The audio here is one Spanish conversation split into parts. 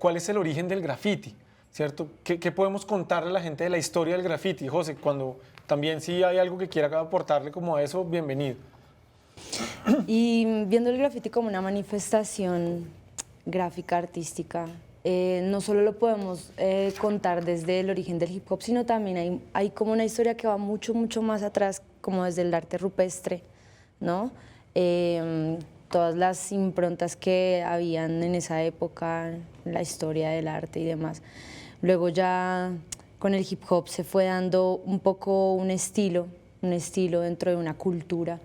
cuál es el origen del graffiti, ¿cierto? ¿Qué podemos contarle a la gente de la historia del graffiti? José, cuando también si hay algo que quiera aportarle como a eso, bienvenido. Y viendo el graffiti como una manifestación gráfica, artística, no solo lo podemos contar desde el origen del hip hop, sino también hay como una historia que va mucho, mucho más atrás, como desde el arte rupestre, ¿no? Todas las improntas que habían en esa época, la historia del arte y demás. Luego ya con el hip hop se fue dando un poco un estilo dentro de una cultura,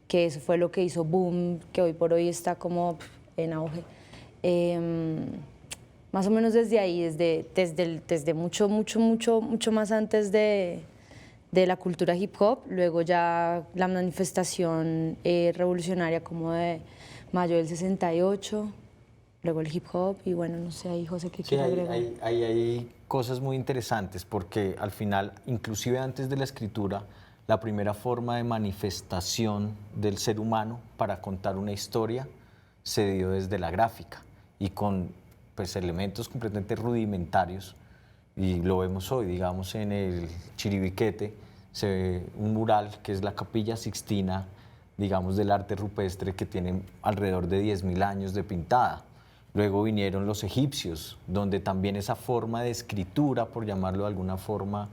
que eso fue lo que hizo boom, que hoy por hoy está como en auge. Más o menos desde ahí, desde mucho más antes de la cultura hip hop, luego ya la manifestación revolucionaria como de mayo del 68, luego el hip hop y bueno, no sé, ahí José, ¿qué quiere agregar? Hay cosas muy interesantes porque al final, inclusive antes de la escritura, la primera forma de manifestación del ser humano para contar una historia se dio desde la gráfica y con pues, elementos completamente rudimentarios, y lo vemos hoy, digamos, en el Chiribiquete, se ve un mural que es la Capilla Sixtina, digamos, del arte rupestre que tiene alrededor de 10.000 años de pintada. Luego vinieron los egipcios, donde también esa forma de escritura, por llamarlo de alguna forma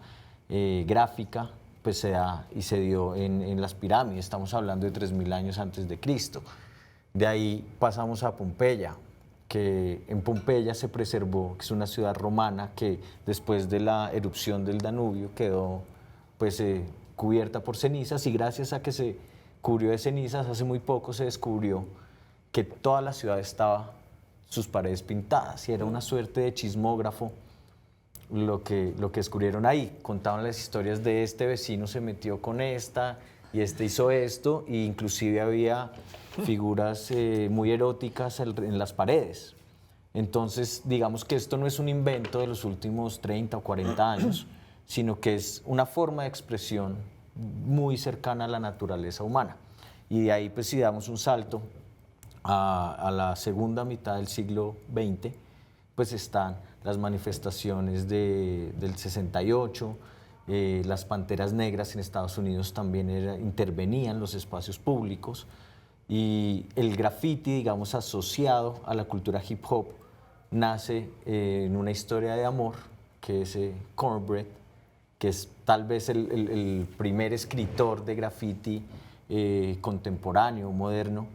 gráfica, pues se da y se dio en las pirámides. Estamos hablando de 3.000 años antes de Cristo. De ahí pasamos a Pompeya, que en Pompeya se preservó, que es una ciudad romana que después de la erupción del Danubio quedó pues, cubierta por cenizas, y gracias a que se cubrió de cenizas, hace muy poco se descubrió que toda la ciudad estaba sus paredes pintadas, y era una suerte de chismógrafo lo que descubrieron ahí. Contaban las historias de este vecino se metió con esta y este hizo esto, e inclusive había figuras muy eróticas en las paredes. Entonces, digamos que esto no es un invento de los últimos 30 o 40 años, sino que es una forma de expresión muy cercana a la naturaleza humana. Y de ahí, pues si damos un salto a la segunda mitad del siglo XX, pues están las manifestaciones del 68, las Panteras Negras en Estados Unidos también intervenían los espacios públicos, y el graffiti, digamos, asociado a la cultura hip hop, nace en una historia de amor, que es Cornbread, que es tal vez el primer escritor de graffiti contemporáneo, moderno,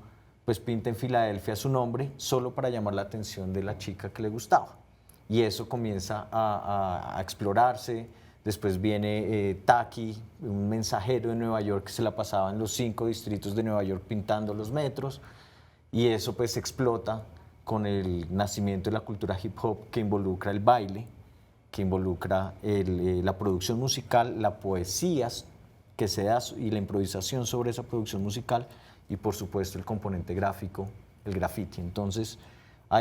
pues pinta en Filadelfia su nombre solo para llamar la atención de la chica que le gustaba. Y eso comienza a explorarse. Después viene Taki, un mensajero de Nueva York que se la pasaba en los 5 distritos de Nueva York pintando los metros, y eso pues explota con el nacimiento de la cultura hip hop, que involucra el baile, que involucra la producción musical, la poesía que se da y la improvisación sobre esa producción musical, y por supuesto el componente gráfico, el graffiti. Entonces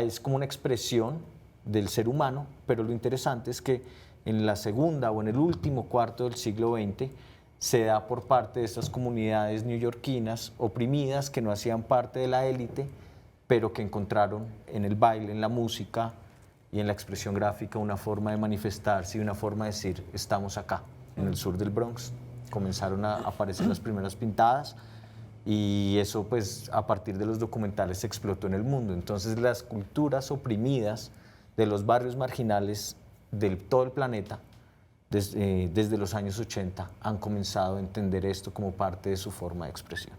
es como una expresión del ser humano, pero lo interesante es que en la segunda o en el último cuarto del siglo XX se da por parte de estas comunidades neoyorquinas oprimidas que no hacían parte de la élite, pero que encontraron en el baile, en la música y en la expresión gráfica una forma de manifestarse y una forma de decir, estamos acá, en el sur del Bronx. Comenzaron a aparecer las primeras pintadas, y eso pues a partir de los documentales se explotó en el mundo. Entonces las culturas oprimidas de los barrios marginales de todo el planeta desde los años 80 han comenzado a entender esto como parte de su forma de expresión.